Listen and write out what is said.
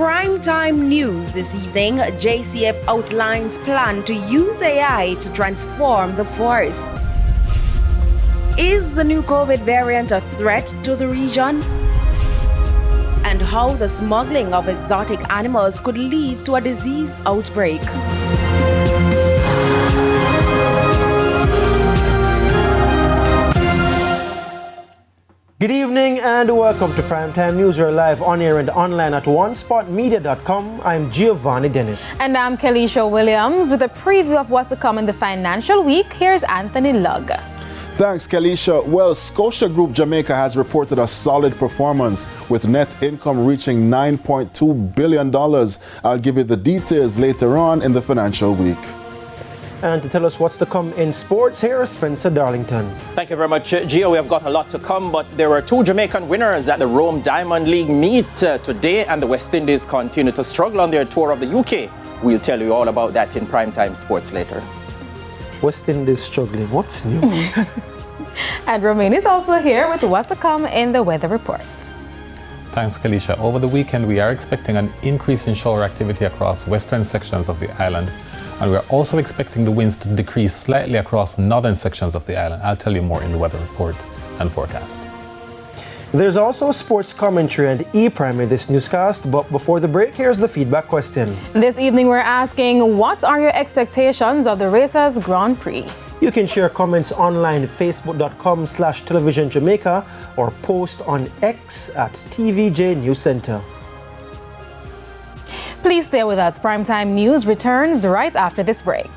Primetime News this evening, JCF outlines plan to use AI to transform the force. Is the new COVID variant a threat to the region? And how the smuggling of exotic animals could lead to a disease outbreak. Good evening and welcome to Primetime News. We're live on air and online at onespotmedia.com. I'm Giovanni Dennis. And I'm Kelisha Williams with a preview of what's to come in the financial week. Here's Anthony Lugg. Thanks, Kelisha. Well, Scotia Group Jamaica has reported a solid performance with net income reaching $9.2 billion. I'll give you the details later on in the financial week. And to tell us what's to come in sports, here is Spencer Darlington. Thank you very much, Gio. We have got a lot to come, but there were two Jamaican winners at the Rome Diamond League meet today, and the West Indies continue to struggle on their tour of the UK. We'll tell you all about that in Primetime Sports later. West Indies struggling. What's new? And Romain is also here with what's to come in the weather reports. Thanks, Kelisha. Over the weekend, we are expecting an increase in shower activity across western sections of the island. And we're also expecting the winds to decrease slightly across northern sections of the island. I'll tell you more in the weather report and forecast. There's also sports commentary and e-primary this newscast, but before the break, here's the feedback question. This evening, we're asking, what are your expectations of the Racers Grand Prix? You can share comments online, facebook.com/televisionjamaica, or post on X at TVJ News Center. Please stay with us. Primetime News returns right after this break.